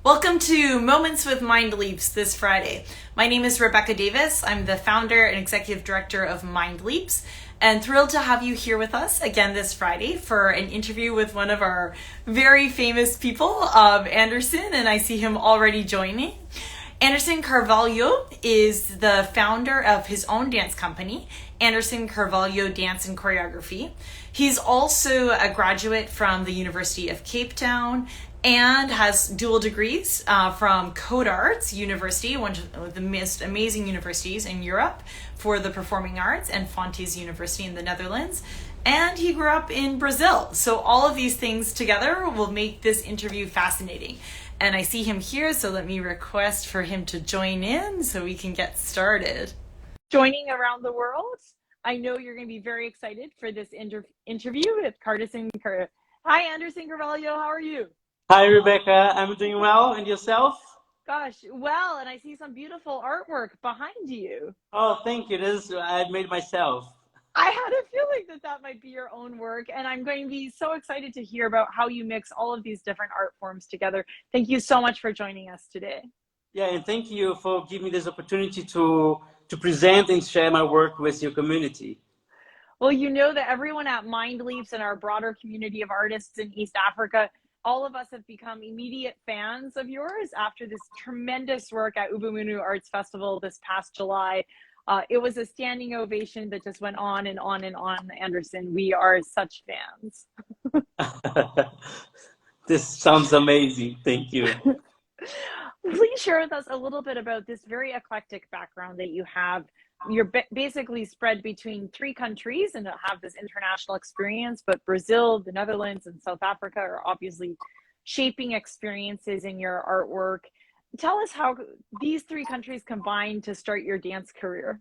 Welcome to Moments with MindLeaps this Friday. My name is Rebecca Davis. I'm the founder and executive director of MindLeaps, and thrilled to have you here with us again this Friday for an interview with one of our very famous people, Anderson, and I see him already joining. Anderson Carvalho is the founder of his own dance company, Anderson Carvalho Dance and Choreography. He's also a graduate from the University of Cape Town and has dual degrees from Codarts University, one of the most amazing universities in Europe for the performing arts, and Fontys University in the Netherlands. And he grew up in Brazil. So all of these things together will make this interview fascinating. And I see him here, so let me request for him to join in so we can get started. Joining around the world, I know you're going to be very excited for this interview with Anderson. Hi, Anderson Carvalho, how are you? Hi, Rebecca. I'm doing well. And yourself? Gosh, well, and I see some beautiful artwork behind you. Oh, thank you. This is I made myself. I had a feeling that that might be your own work, and I'm going to be so excited to hear about how you mix all of these different art forms together. Thank you so much for joining us today. Yeah, and thank you for giving me this opportunity to present and share my work with your community. Well, you know that everyone at MindLeaps and our broader community of artists in East Africa, all of us have become immediate fans of yours after this tremendous work at Ubumuntu Arts Festival this past July. It was a standing ovation that just went on and on and on, Anderson. We are such fans. This sounds amazing. Thank you. Please share with us a little bit about this very eclectic background that you have. You're basically spread between three countries and have this international experience, but Brazil, the Netherlands, and South Africa are obviously shaping experiences in your artwork. Tell us how these three countries combined to start your dance career.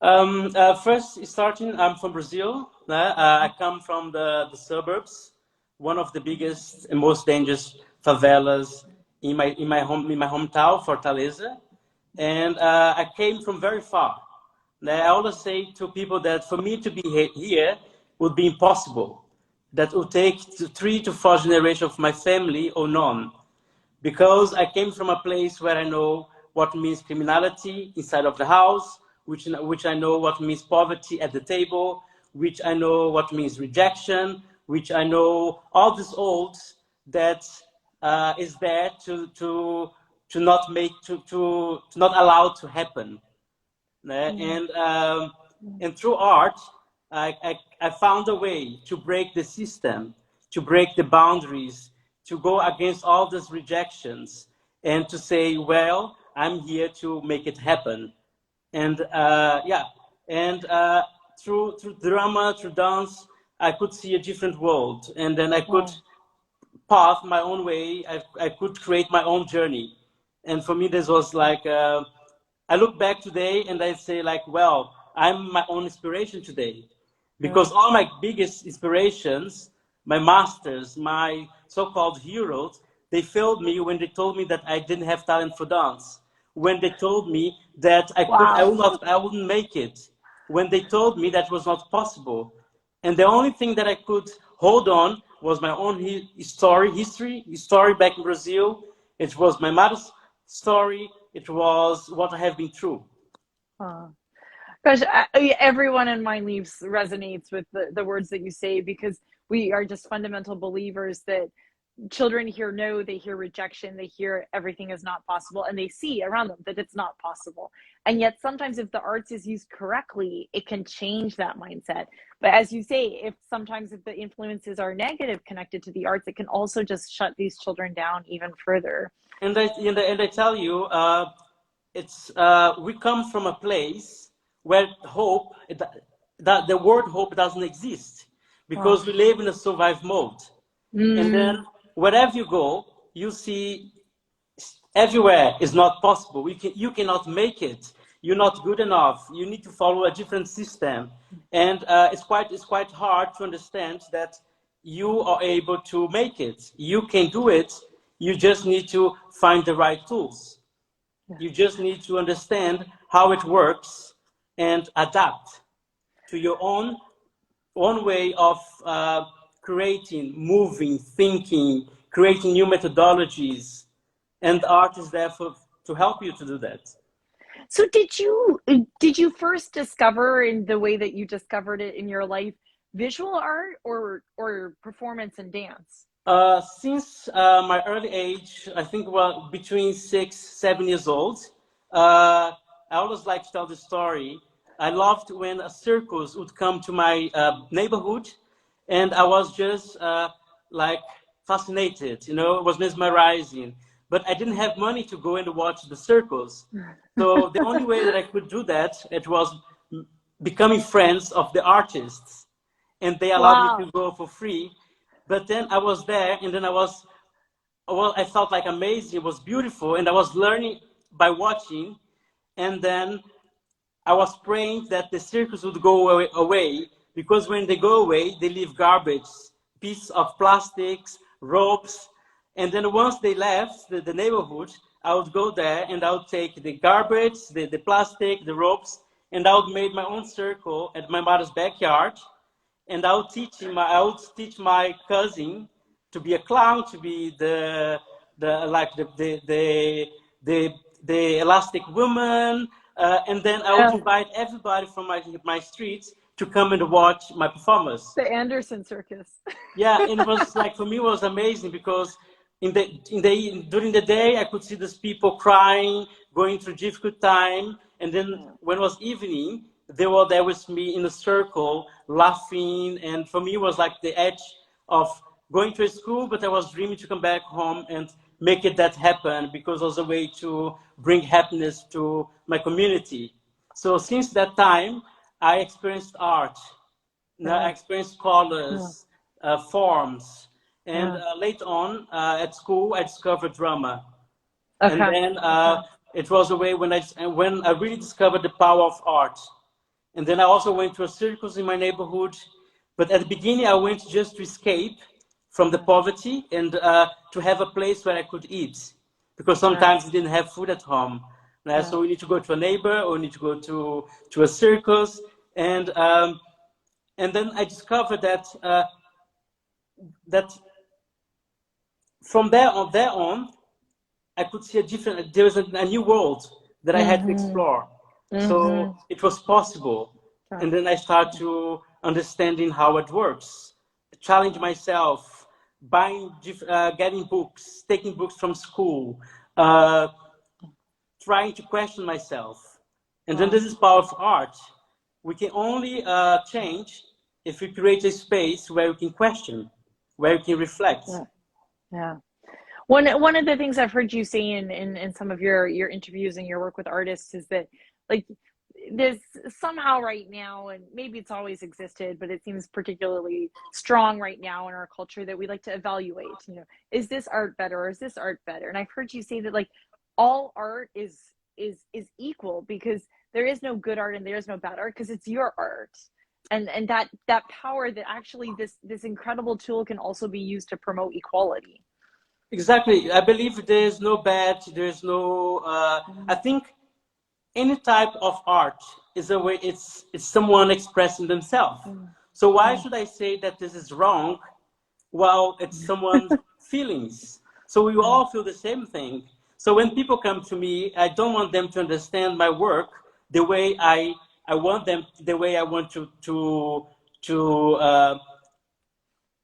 First, starting, I'm from Brazil. I come from the suburbs, one of the biggest and most dangerous favelas in my hometown, Fortaleza. And I came from very far. I always say to people that for me to be here would be impossible. That would take 3 to 4 generations of my family or none. Because I came from a place where I know what means criminality inside of the house, which I know what means poverty at the table, which I know what means rejection, which I know all these odds that is there to not make to not allow to happen. And through art, I found a way to break the system, to break the boundaries, to go against all these rejections, and to say, well, I'm here to make it happen. And yeah, and through drama, through dance, I could see a different world, and then I could path my own way. I could create my own journey. And for me, this was like, I look back today and I say like, well, I'm my own inspiration today. Because all my biggest inspirations, my masters, my so-called heroes, they failed me when they told me that I didn't have talent for dance. When they told me that I wouldn't make it. When they told me that was not possible. And the only thing that I could hold on was my own history back in Brazil. It was my mother's story. It was what I have been through. Gosh, everyone in MindLeaps resonates with the words that you say, because we are just fundamental believers that children hear no, they hear rejection, they hear everything is not possible, and they see around them that it's not possible. And yet sometimes if the arts is used correctly, it can change that mindset. But as you say, if the influences are negative connected to the arts, it can also just shut these children down even further. And I tell you, it's we come from a place where hope, that the word hope doesn't exist, because we live in a survive mode. And then wherever you go, you see everywhere is not possible. You cannot make it. You're not good enough. You need to follow a different system, and it's quite hard to understand that you are able to make it. You can do it. You just need to find the right tools. You just need to understand how it works and adapt to your own way of creating, moving, thinking, creating new methodologies. and art is there to help you to do that. So did you first discover in the way that you discovered it in your life visual art or performance and dance? Since my early age, I think well between 6, 7 years old, uh, I always like to tell the story. I loved when a circus would come to my neighborhood, and I was just like fascinated. You know, it was mesmerizing. But I didn't have money to go and watch the circus, so the only way that I could do that it was becoming friends of the artists, and they allowed me Wow. to go for free. But then I was there, and then well, I felt like amazing. It was beautiful, and I was learning by watching. And then I was praying that the circus would go away, because when they go away, they leave garbage, pieces of plastics, ropes. And then once they left the neighborhood, I would go there and I would take the garbage, the plastic, the ropes, and I would make my own circle at my mother's backyard. And I would teach my cousin to be a clown, to be the like the, the elastic woman, and then I would Yeah. invite everybody from my streets to come and watch my performance. The Anderson Circus. Yeah, and it was like for me it was amazing, because during the day I could see these people crying, going through difficult time, and then when it was evening, they were there with me in a circle, laughing, and for me it was like the edge of going to a school, but I was dreaming to come back home and make it that happen, because it was a way to bring happiness to my community. So since that time, I experienced art. Now, I Yeah. experienced Yeah. colors, forms, and Yeah. later on at school, I discovered drama. And Okay. then Okay. it was a way when I really discovered the power of art. And then I also went to a circus in my neighborhood. But at the beginning, I went just to escape from the poverty and to have a place where I could eat, because Right. sometimes we didn't have food at home. Yeah. So we need to go to a neighbor, or we need to go to a circus. And and then I discovered that from there on, I could see there was a new world that I had to Mm-hmm. explore. Mm-hmm. So it was possible. Yeah. And then I started to understanding how it works, challenge myself, getting books, taking books from school, uh, trying to question myself. And then Wow. this is power of art. We can only change if we create a space where we can question, where we can reflect. Yeah. Yeah. One of the things I've heard you say in some of your interviews and your work with artists is that like there's somehow right now, and maybe it's always existed, but it seems particularly strong right now in our culture, that we like to evaluate, is this art better or is this art better? And I've heard you say that like all art is equal, because there is no good art and there is no bad art, because it's your art. And that power, that actually this incredible tool can also be used to promote equality. Exactly. I believe there's no bad, there's no, I think any type of art is a way, it's someone expressing themselves. Mm, So why mm, should I say that this is wrong? Well, it's someone's feelings. So we mm, all feel the same thing. So when people come to me, I don't want them to understand my work the way I want them, the way I want to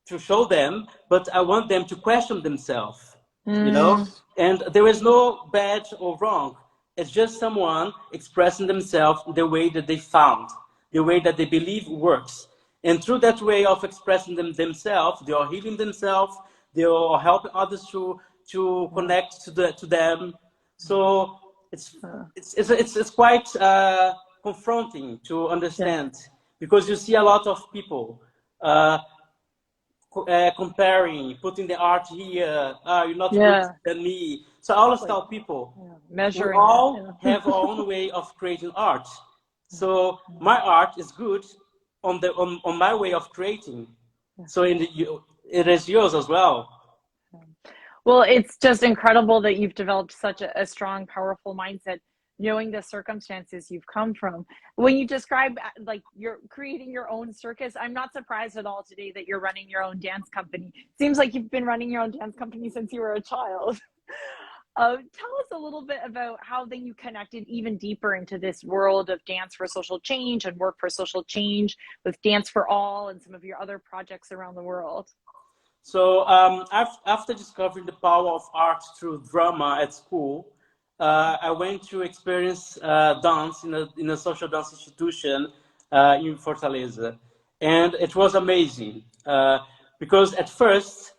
to show them, but I want them to question themselves, you know? mm, And there is no bad or wrong. It's just someone expressing themselves the way that they found, the way that they believe works. And through that way of expressing themselves, they are healing themselves, they are helping others to mm, connect to them. So it's uh, it's quite confronting to yeah, understand, because you see a lot of people uh, comparing, putting the art here. You're not good yeah, than me. So I always like tell people, yeah, we measuring it. all Yeah. have our own way of creating art. So my art is good on my way of creating. So it is yours as well. Well, it's just incredible that you've developed such a strong, powerful mindset, knowing the circumstances you've come from. When you describe like you're creating your own circus, I'm not surprised at all today that you're running your own dance company. Seems like you've been running your own dance company since you were a child. Tell us a little bit about how then you connected even deeper into this world of dance for social change and work for social change with Dance for All and some of your other projects around the world. So after discovering the power of art through drama at school, I went to experience dance in a social dance institution in Fortaleza. And it was amazing because at first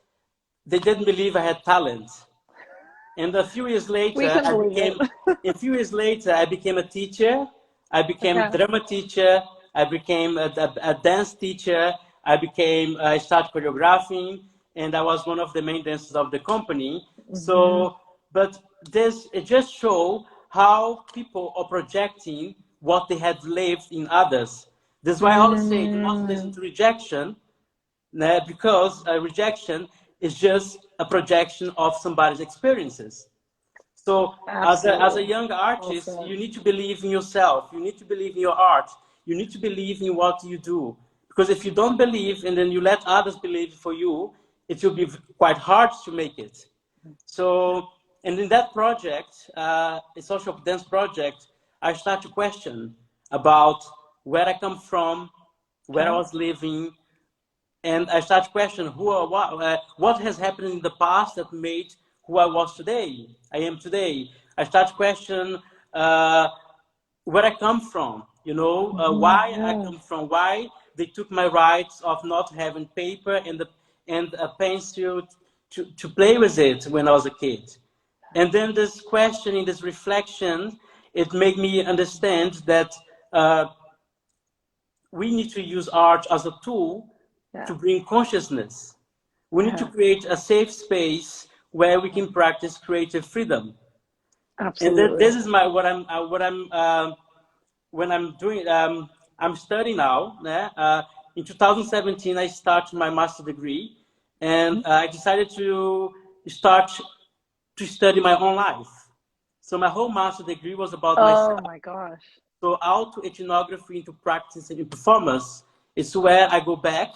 they didn't believe I had talent. And a few years We later, can believe it. I became a teacher. I became a Okay. drama teacher. I became a dance teacher. I started choreographing, and I was one of the main dancers of the company. Mm-hmm. So, but it just shows how people are projecting what they had lived in others. That's why I always say, do not listen Mm, to rejection, because rejection is just a projection of somebody's experiences. So as a absolutely. young Well artist, said. you need to believe in yourself. You need to believe in your art. You need to believe in what you do. Because if you don't believe and then you let others believe for you, it will be quite hard to make it. So, and in that project, a social dance project, I start to question about where I come from, where I Okay. was living, and I start to question what has happened in the past that made who I am today. I start to question where I come from, Mm-hmm. why I Yeah. come from, why they took my rights of not having paper and a pencil to play with it when I was a kid. And then this questioning, this reflection, it made me understand that uh, we need to use art as a tool Yeah. to bring consciousness. We need to Yeah. create a safe space where we can practice creative freedom. And Absolutely. this is what I'm when I'm doing. I'm studying now. In 2017, I started my master degree, and I decided to start to study my own life. So my whole master degree was about Oh myself. my gosh. So out to ethnography into practice and performance is where I go back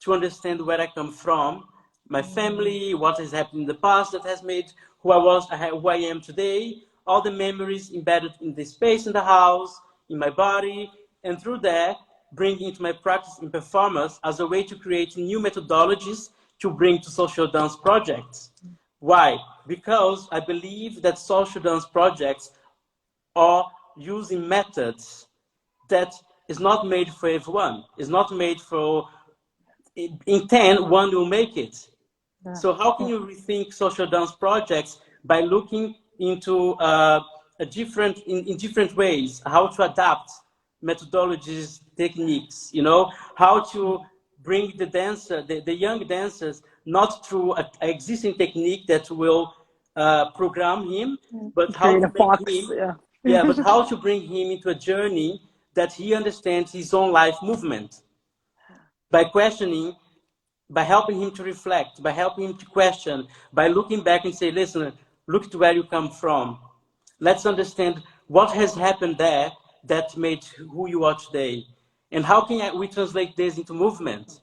to understand where I come from, my Mm, family, what has happened in the past that has made who I was, who I am today, all the memories embedded in the space in the house, in my body, and through that, bringing into my practice and performance as a way to create new methodologies to bring to social dance projects. Why? Because I believe that social dance projects or using methods that is not made for everyone. It's not made for in 10, one will make it. yeah. So how can Yeah. you rethink social dance projects by looking into in different ways, how to adapt methodologies, techniques, how to bring the young dancers, not through an existing technique that will program him, but how Create to a make box. him, Yeah. yeah, but how to bring him into a journey that he understands his own life movement by questioning, by helping him to reflect, by helping him to question, by looking back and say, listen, look to where you come from. Let's understand what has happened there that made who you are today. And how can we translate this into movement?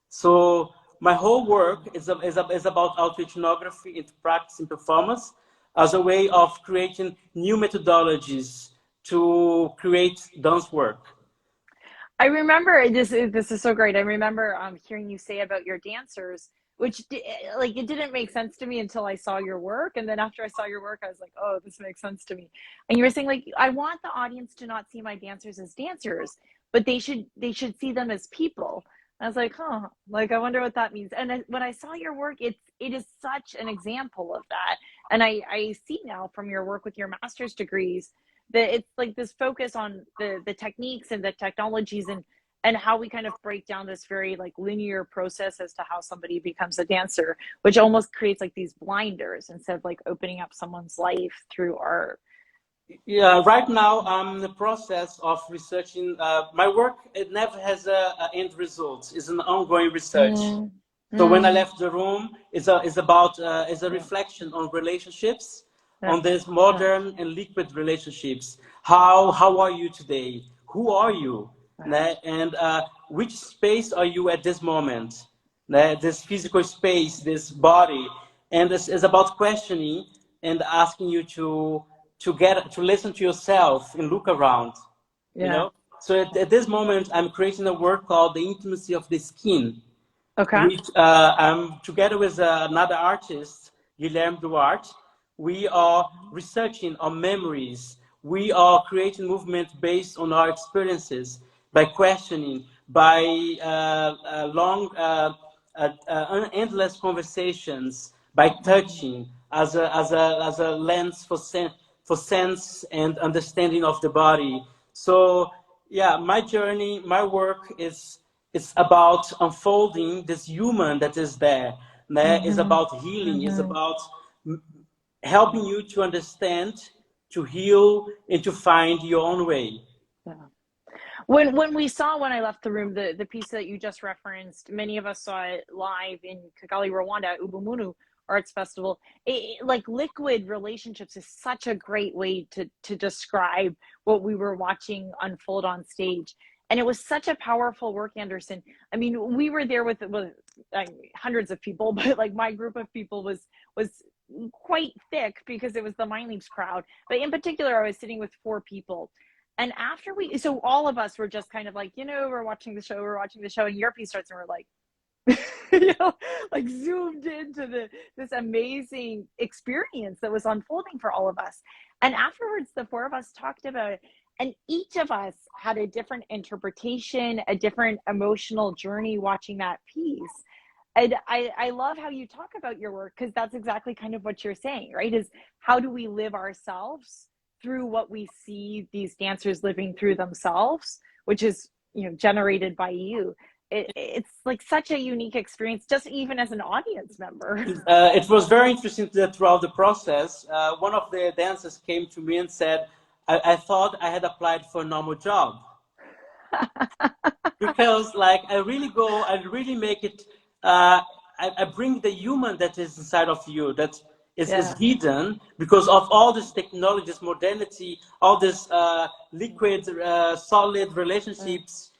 So my whole work is about ethnography into practice and performance as a way of creating new methodologies to create dance work. I remember this. This is so great. I remember hearing you say about your dancers, which like it didn't make sense to me until I saw your work, and then after I saw your work, I was like, "Oh, this makes sense to me." And you were saying like, "I want the audience to not see my dancers as dancers, but they should see them as people." I was like, "Huh." Like, I wonder what that means. And when I saw your work, it is such an example of that. And I see now from your work with your master's degrees that it's like this focus on the techniques and the technologies and how we kind of break down this very like linear process as to how somebody becomes a dancer, which almost creates like these blinders instead of like opening up someone's life through art. Yeah, right now I'm in the process of researching. My work, it never has a end result. It's an ongoing research. Mm, So when I mm, left the room, it's a yeah, reflection on relationships, yeah, on these yeah, modern and liquid relationships. How are you today? Who are you? yeah, Né? And which space are you at this moment? Né? This physical space, this body, and this is about questioning and asking you to listen to yourself and look around, you know. So at this moment, I'm creating a work called The Intimacy of the Skin, Okay. which I'm together with another artist, Guilherme Duarte. We are researching on memories. We are creating movement based on our experiences by questioning, by endless conversations, by touching as a lens for sense and understanding of the body. So yeah, my journey, my work is it's about unfolding this human that is there. Is about healing. Is about helping you to understand, to heal, and to find your own way. Yeah. When we saw, when I left the room, the piece that you just referenced, many of us saw it live in Kigali, Rwanda, at Ubumuntu Arts Festival. Like liquid relationships is such a great way to describe what we were watching unfold on stage. And it was such a powerful work, Anderson. I mean, we were there with hundreds of people, but like my group of people was quite thick because it was the MindLeaps crowd. But in particular, I was sitting with 4 people. And after so all of us were just kind of like, we're watching the show, and your piece starts, and we're like, like zoomed into this amazing experience that was unfolding for all of us. And afterwards, the 4 of us talked about it, and each of us had a different interpretation, a different emotional journey watching that piece. And I love how you talk about your work, because that's exactly kind of what you're saying, right? Is how do we live ourselves through what we see these dancers living through themselves, which is, generated by you. It's like such a unique experience, just even as an audience member. It was very interesting that throughout the process, one of the dancers came to me and said, I thought I had applied for a normal job. Because like I really make it, I bring the human that is inside of you, that is hidden because of all this technology, this modernity, all this liquid, solid relationships.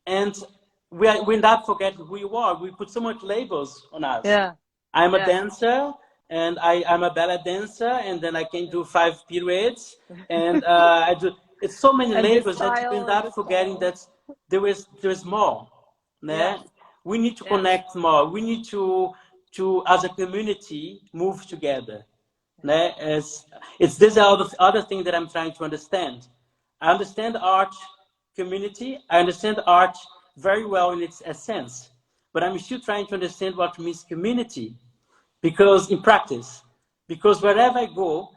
And we end up forgetting who you are. We put so much labels on us. Yeah. I'm a dancer, and I'm a ballet dancer, and then I can do 5 pirouettes, and I do. It's so many labels that you end up forgetting that there is more. Yeah. We need to connect more. We need to as a community move together. It's this other thing that I'm trying to understand. I understand art community. I understand art very well in its essence, but I'm still trying to understand what means community, because in practice, because wherever I go,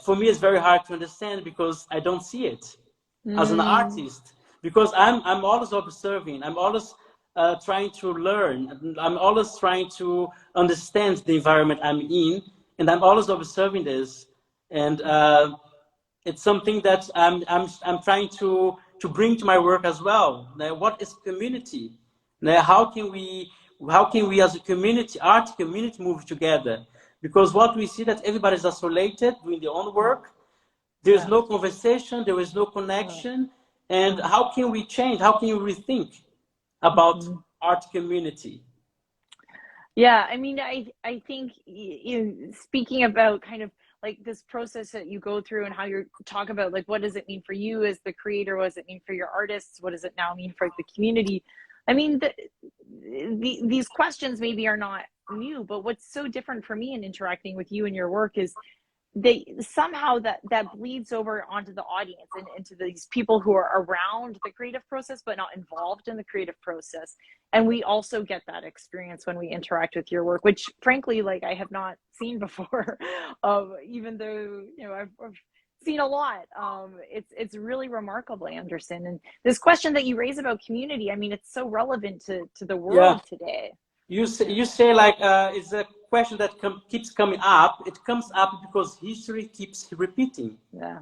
for me it's very hard to understand because I don't see it as an artist, because I'm always observing. I'm always trying to learn. I'm always trying to understand the environment I'm in, and I'm always observing this. And it's something that I'm trying to bring to my work as well. Now, what is community? Now, how can we as a community, art community, move together? Because what we see that everybody is isolated, doing their own work. There's no conversation, there is no connection. And how can we change? How can we rethink about art community? Yeah, I mean, I think speaking about kind of like this process that you go through and how you talk about like what does it mean for you as the creator, what does it mean for your artists, what does it now mean for the community? I mean, these questions maybe are not new, but what's so different for me in interacting with you and your work is they somehow that bleeds over onto the audience and into these people who are around the creative process but not involved in the creative process. And we also get that experience when we interact with your work, which frankly, like I have not seen before. Even though I've seen a lot. It's really remarkable, Anderson. And this question that you raise about community, I mean, it's so relevant to the world today. You say like it's a question that keeps coming up. It comes up because history keeps repeating. Yeah.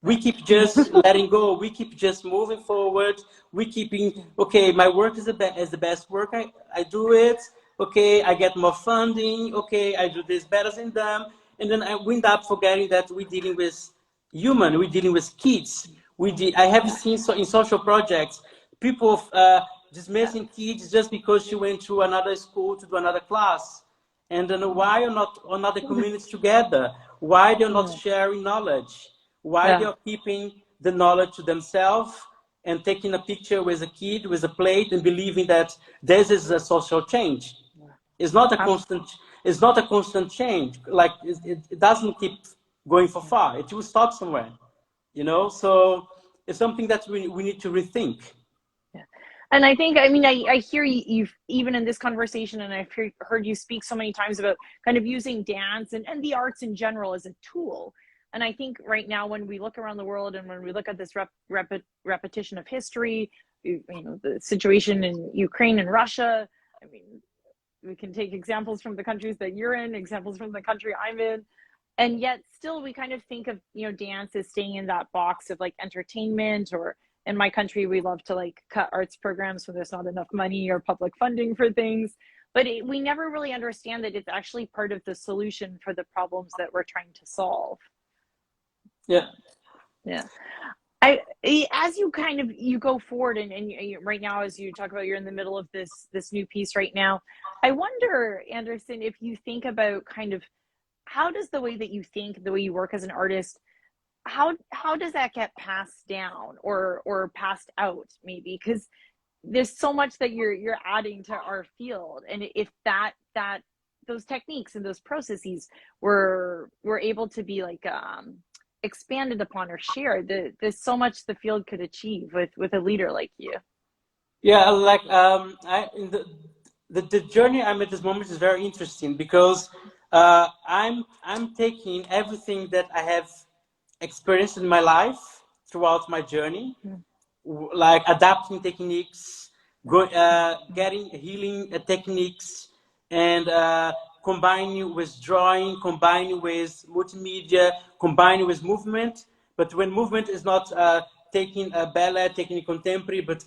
We keep just letting go. We keep just moving forward. We keeping, okay, my work is the best work. I do it. Okay, I get more funding. Okay, I do this better than them. And then I end up forgetting that we're dealing with human. We're dealing with kids. I have seen in social projects, people dismissing kids just because she went to another school to do another class. And then why are not another communities together? Why they're not sharing knowledge? Why they're keeping the knowledge to themselves and taking a picture with a kid with a plate and believing that this is a social change? It's not a constant. It's not a constant change. Like it doesn't keep going for far. It will stop somewhere. So it's something that we need to rethink. And I think, I mean, I hear you even in this conversation, and I've heard you speak so many times about kind of using dance and the arts in general as a tool. And I think right now, when we look around the world and when we look at this repetition of history, the situation in Ukraine and Russia, I mean, we can take examples from the countries that you're in, examples from the country I'm in, and yet still we kind of think of, dance as staying in that box of like entertainment, or in my country, we love to like cut arts programs when there's not enough money or public funding for things. But we never really understand that it's actually part of the solution for the problems that we're trying to solve. Yeah. As you go forward and right now, as you talk about, you're in the middle of this new piece right now. I wonder, Anderson, if you think about kind of how does the way that you think, the way you work as an artist, how does that get passed down or passed out, maybe? Because there's so much that you're adding to our field, and if that those techniques and those processes were able to be like expanded upon or shared, there's so much the field could achieve with a leader like you. Yeah, like the journey I'm at this moment is very interesting because I'm taking everything that I have experienced in my life throughout my journey, like adapting techniques, getting healing techniques, and combining with drawing, combining with multimedia, combining with movement. But when movement is not taking a ballet, taking contemporary, but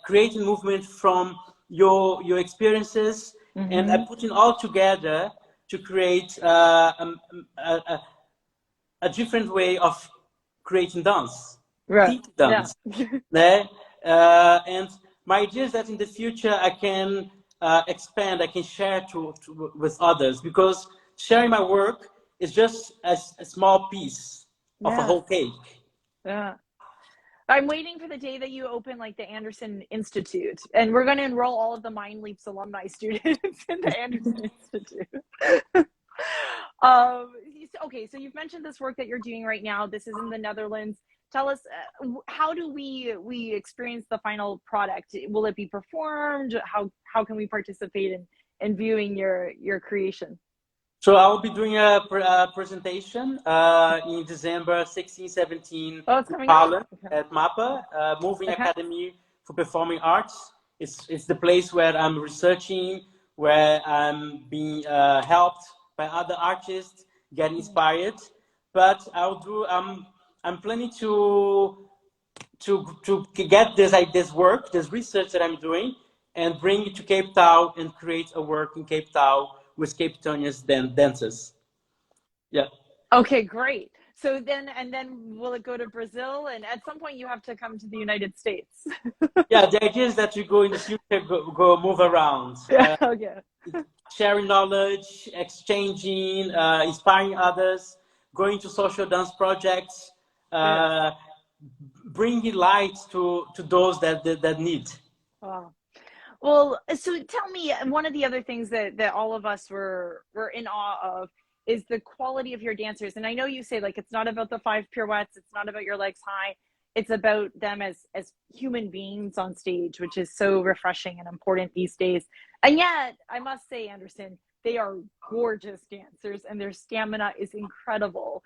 creating movement from your experiences, and putting all together to create a different way of creating dance, dance. And my idea is that in the future I can expand, I can share with others, because sharing my work is just a small piece of a whole cake. Yeah. I'm waiting for the day that you open like the Anderson Institute, and we're going to enroll all of the MindLeaps alumni students in the Anderson Institute. Okay, so you've mentioned this work that you're doing right now. This is in the Netherlands. Tell us, how do we experience the final product? Will it be performed? How can we participate in viewing your creation? So I will be doing a presentation in December 16, 17 in Holland at MAPA, Moving Academy for Performing Arts. It's the place where I'm researching, where I'm being helped by other artists, get inspired. But I'm planning to get this work, this research that I'm doing, and bring it to Cape Town and create a work in Cape Town with Cape Townians dancers. Yeah. Okay, great. So then will it go to Brazil? And at some point you have to come to the United States. Yeah, the idea is that you go in the future, go move around. Okay. Sharing knowledge, exchanging, inspiring others, going to social dance projects, bringing light to those that need. Wow. Well, so tell me, one of the other things that all of us were in awe of is the quality of your dancers. And I know you say like it's not about the 5 pirouettes, it's not about your legs high, it's about them as human beings on stage, which is so refreshing and important these days. And yet, I must say, Anderson, they are gorgeous dancers and their stamina is incredible.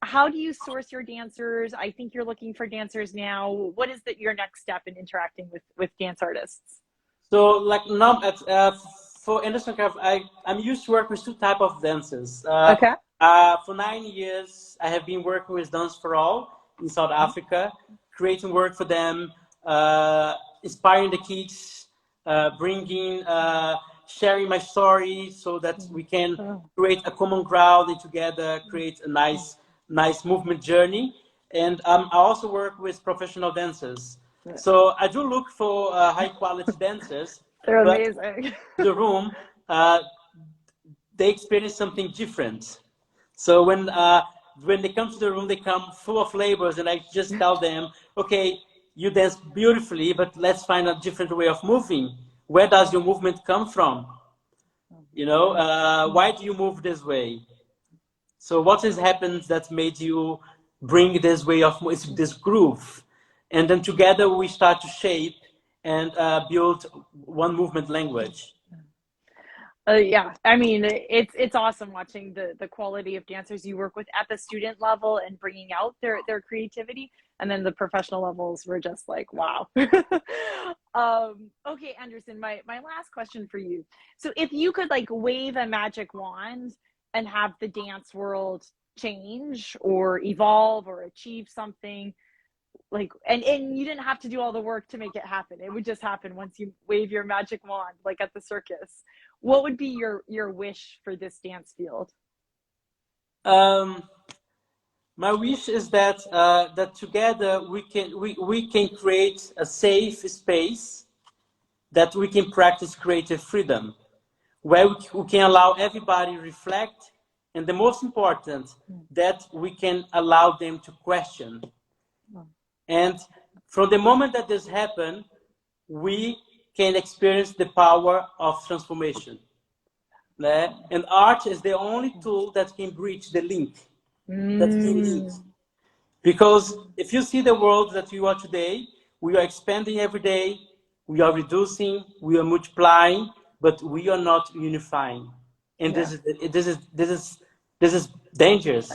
How do you source your dancers? I think you're looking for dancers now. What is your next step in interacting with dance artists? So, like now, for Anderson Craft, I'm used to work with 2 types of dancers. For 9 years, I have been working with Dance for All in South Africa, creating work for them, inspiring the kids, sharing my story so that we can create a common ground and together create a nice movement journey. And I also work with professional dancers. So I do look for high quality dancers. They're amazing. The room, they experience something different. So when they come to the room, they come full of labels, and I just tell them, okay, you dance beautifully, but let's find a different way of moving. Where does your movement come from? You know, why do you move this way? So what has happened that made you bring this way of this groove? And then together we start to shape and build one movement language. Yeah, I mean, it's awesome watching the quality of dancers you work with at the student level and bringing out their creativity, and then the professional levels were just like, wow. Okay, Anderson, my last question for you. So if you could like wave a magic wand and have the dance world change or evolve or achieve something, like, and you didn't have to do all the work to make it happen, it would just happen once you wave your magic wand, like at the circus, what would be your wish for this dance field? My wish is that that together we can create a safe space that we can practice creative freedom, where we can allow everybody reflect, and the most important, that we can allow them to question. And from the moment that this happens, we can experience the power of transformation. And art is the only tool that can bridge the link, that can link. Because if you see the world that you are today, we are expanding every day, we are reducing, we are multiplying, but we are not unifying. And Yeah. this is dangerous.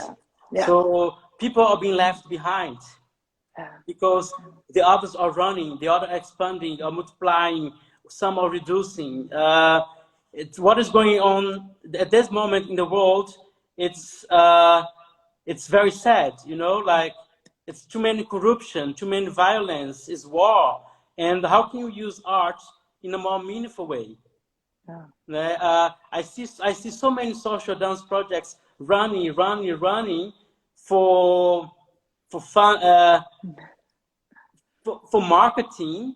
Yeah. So people are being left behind because the others are running, the other expanding or multiplying, some are reducing. It's what is going on at this moment in the world. It's very sad, you know, like it's too many corruption, too many violence, it's war. And how can you use art in a more meaningful way? I see so many social dance projects running for fun, for marketing,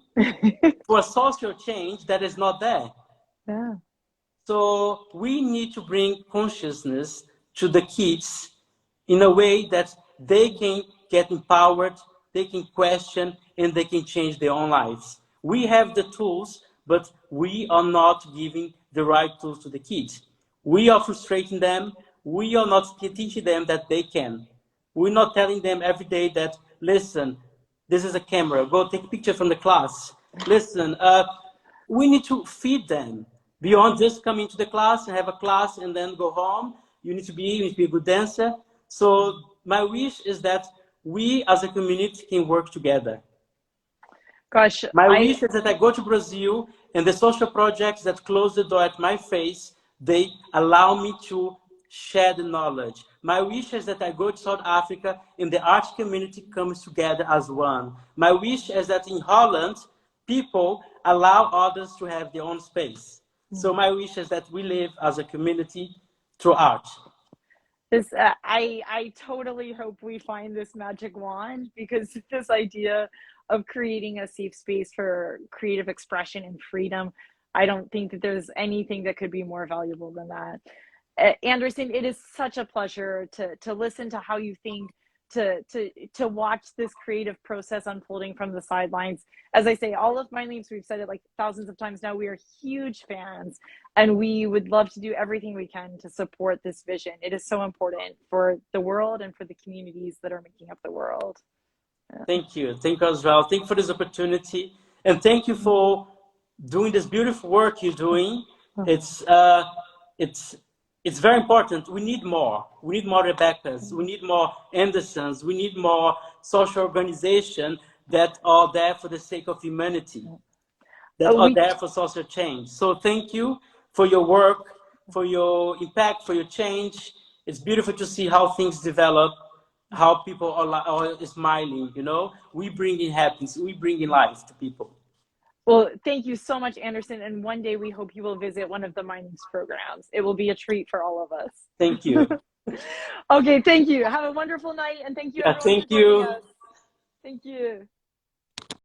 for a social change that is not there. Yeah. So we need to bring consciousness to the kids in a way that they can get empowered, they can question, and they can change their own lives. We have the tools, but we are not giving the right tools to the kids. We are frustrating them. We are not teaching them that they can. We're not telling them every day that, listen, this is a camera, go take a picture from the class. Listen, we need to feed them. Beyond just coming to the class and have a class and then go home, you need to be a good dancer. So my wish is that we as a community can work together. Gosh, My wish is that I go to Brazil and the social projects that close the door at my face, they allow me to share the knowledge. My wish is that I go to South Africa and the art community comes together as one. My wish is that in Holland, people allow others to have their own space. So my wish is that we live as a community through art. I totally hope we find this magic wand, because this idea of creating a safe space for creative expression and freedom, I don't think that there's anything that could be more valuable than that. Anderson, it is such a pleasure to listen to how you think, to watch this creative process unfolding from the sidelines. As I say, all of MindLeaps, we've said it like thousands of times now, we are huge fans, and we would love to do everything we can to support this vision. It is so important for the world and for the communities that are making up the world. Yeah. Thank you as well. Thank you for this opportunity, and thank you for doing this beautiful work you're doing. It's very important. We need more. We need more Rebeccas. We need more Andersons. We need more social organizations that are there for the sake of humanity, that are there for social change. So thank you for your work, for your impact, for your change. It's beautiful to see how things develop, how people are smiling, you know. We bring in happiness. We bring in life to people. Well, thank you so much, Anderson. And one day we hope you will visit one of the MindLeaps programs. It will be a treat for all of us. Thank you. Okay, thank you. Have a wonderful night. And thank you, everyone, thank for joining you. us. Thank you.